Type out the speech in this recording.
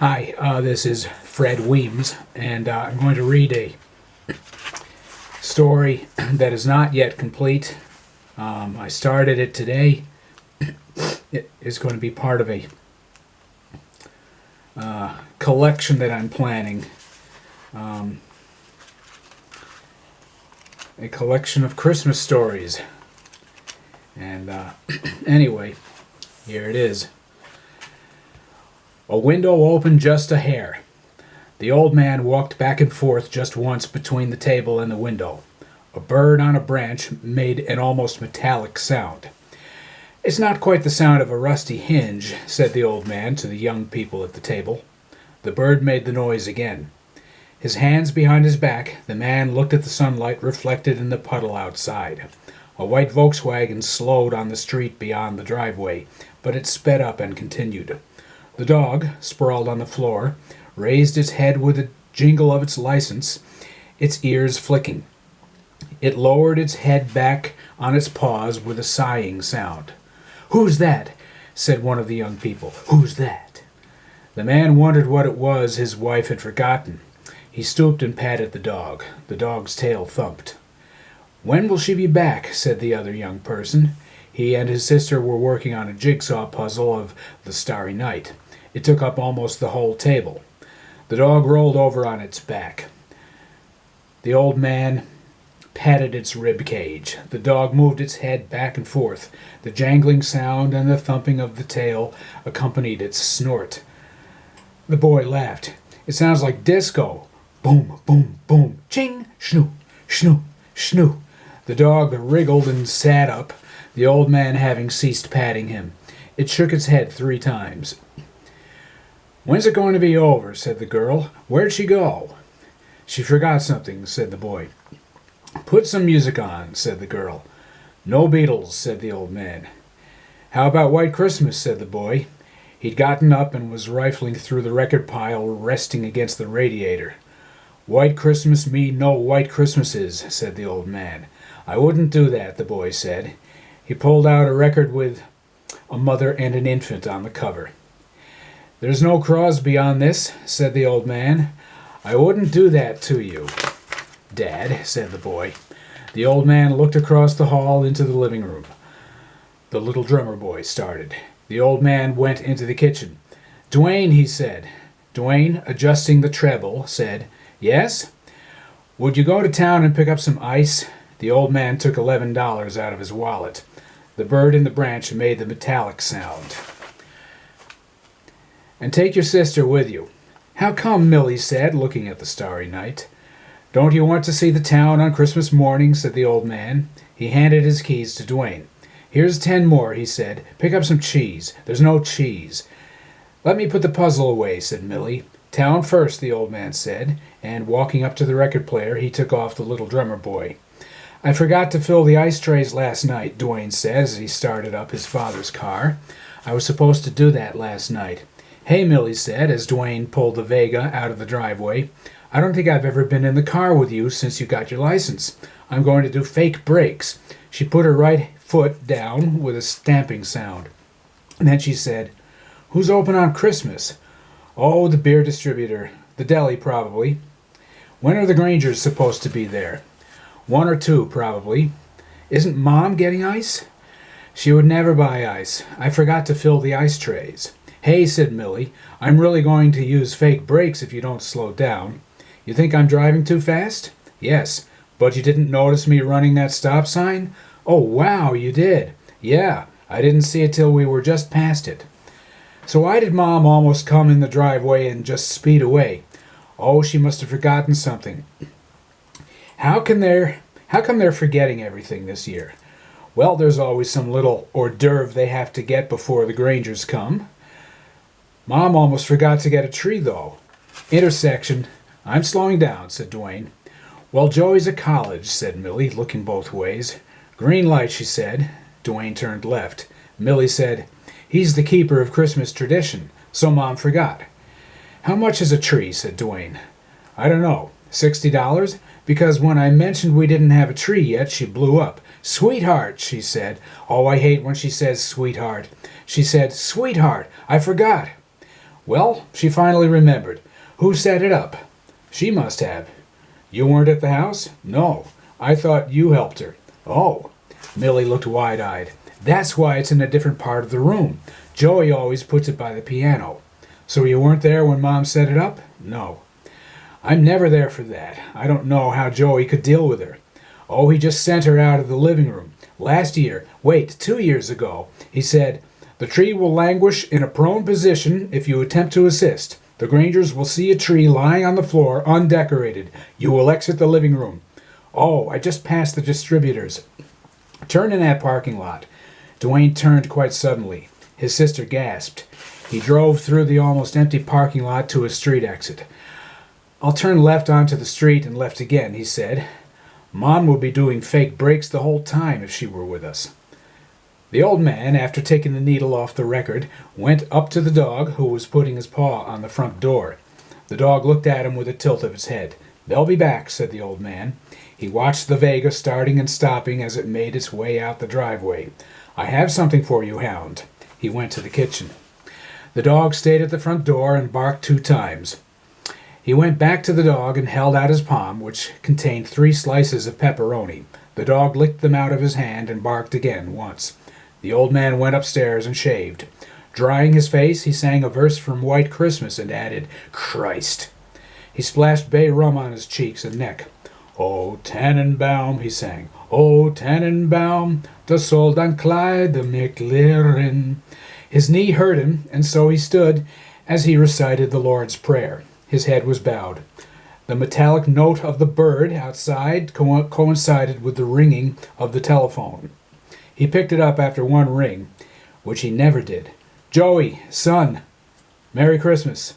Hi, this is Fred Weems, and I'm going to read a story that is not yet complete. I started it today. It is going to be part of a collection that I'm planning. A collection of Christmas stories. And anyway, here it is. A window opened just a hair. The old man walked back and forth just once between the table and the window. A bird on a branch made an almost metallic sound. "It's not quite the sound of a rusty hinge," said the old man to the young people at the table. The bird made the noise again. His hands behind his back, the man looked at the sunlight reflected in the puddle outside. A white Volkswagen slowed on the street beyond the driveway, but it sped up and continued. The dog, sprawled on the floor, raised its head with a jingle of its license, its ears flicking. It lowered its head back on its paws with a sighing sound. "Who's that?" said one of the young people. "Who's that?" The man wondered what it was his wife had forgotten. He stooped and patted the dog. The dog's tail thumped. "When will she be back?" said the other young person. He and his sister were working on a jigsaw puzzle of the Starry Night. It took up almost the whole table. The dog rolled over on its back. The old man patted its rib cage. The dog moved its head back and forth. The jangling sound and the thumping of the tail accompanied its snort. The boy laughed. "It sounds like disco. Boom, boom, boom. Ching, shnu, shnu, shnu." The dog wriggled and sat up, the old man having ceased patting him. It shook its head 3 times. "When's it going to be over?" said the girl. "Where'd she go?" "She forgot something," said the boy. "Put some music on," said the girl. "No Beatles," said the old man. "How about White Christmas?" said the boy. He'd gotten up and was rifling through the record pile resting against the radiator. "White Christmas me no white Christmases," said the old man. "I wouldn't do that," the boy said. He pulled out a record with a mother and an infant on the cover. "There's no Crosby on this," said the old man. "I wouldn't do that to you, Dad," said the boy. The old man looked across the hall into the living room. The little drummer boy started. The old man went into the kitchen. "Dwayne," he said. Dwayne, adjusting the treble, said, "Yes?" "Would you go to town and pick up some ice?" The old man took $11 out of his wallet. The bird in the branch made the metallic sound. "And take your sister with you." "How come?" Millie said, looking at the starry night. "Don't you want to see the town on Christmas morning?" said the old man. He handed his keys to Dwayne. "Here's 10 more," he said. "Pick up some cheese. There's no cheese." "Let me put the puzzle away," said Millie. "Town first," the old man said, and walking up to the record player, he took off the little drummer boy. "I forgot to fill the ice trays last night," Dwayne said as he started up his father's car. "I was supposed to do that last night." "Hey," Millie said as Dwayne pulled the Vega out of the driveway. "I don't think I've ever been in the car with you since you got your license. I'm going to do fake brakes." She put her right foot down with a stamping sound. And then she said, "Who's open on Christmas?" "Oh, the beer distributor. The deli, probably." "When are the Grangers supposed to be there?" "1 or 2, probably." "Isn't Mom getting ice?" "She would never buy ice. I forgot to fill the ice trays." "Hey," said Millie, "I'm really going to use fake brakes if you don't slow down." "You think I'm driving too fast?" "Yes. But you didn't notice me running that stop sign?" "Oh, wow, you did." "Yeah, I didn't see it till we were just past it." "So why did Mom almost come in the driveway and just speed away?" "Oh, she must have forgotten something." How come they're forgetting everything this year?" "Well, there's always some little hors d'oeuvre they have to get before the Grangers come." "Mom almost forgot to get a tree, though." "Intersection. I'm slowing down," said Dwayne. "Well, Joey's at college," said Millie, looking both ways. "Green light," she said. Dwayne turned left. Millie said, "He's the keeper of Christmas tradition, so Mom forgot." "How much is a tree?" said Dwayne. "I don't know. $60? Because when I mentioned we didn't have a tree yet, she blew up. 'Sweetheart,' she said. Oh, I hate when she says sweetheart. She said, 'Sweetheart, I forgot.'" Well, she finally remembered. Who set it up? She must have. You weren't at the house? No. I thought you helped her. Oh. Millie looked wide-eyed. That's why it's in a different part of the room. Joey always puts it by the piano. So you weren't there when Mom set it up? No. I'm never there for that. I don't know how Joey could deal with her. Oh, he just sent her out of the living room. Last year, 2 years ago, he said, "The tree will languish in a prone position if you attempt to assist. The Grangers will see a tree lying on the floor, undecorated. You will exit the living room." Oh, I just passed the distributors. Turn in that parking lot. Dwayne turned quite suddenly. His sister gasped. He drove through the almost empty parking lot to a street exit. I'll turn left onto the street and left again, he said. Mom would be doing fake brakes the whole time if she were with us. The old man, after taking the needle off the record, went up to the dog, who was putting his paw on the front door. The dog looked at him with a tilt of its head. "They'll be back," said the old man. He watched the Vega starting and stopping as it made its way out the driveway. "I have something for you, Hound." He went to the kitchen. The dog stayed at the front door and barked 2 times. He went back to the dog and held out his palm, which contained 3 slices of pepperoni. The dog licked them out of his hand and barked again once. The old man went upstairs and shaved. Drying his face, he sang a verse from White Christmas and added, "Christ." He splashed bay rum on his cheeks and neck. "O Tannenbaum," he sang. "O Tannenbaum, the Soldan Clyde, the McLaren." His knee hurt him, and so he stood as he recited the Lord's Prayer. His head was bowed. The metallic note of the bird outside coincided with the ringing of the telephone. He picked it up after 1 ring, which he never did. "Joey, son, Merry Christmas."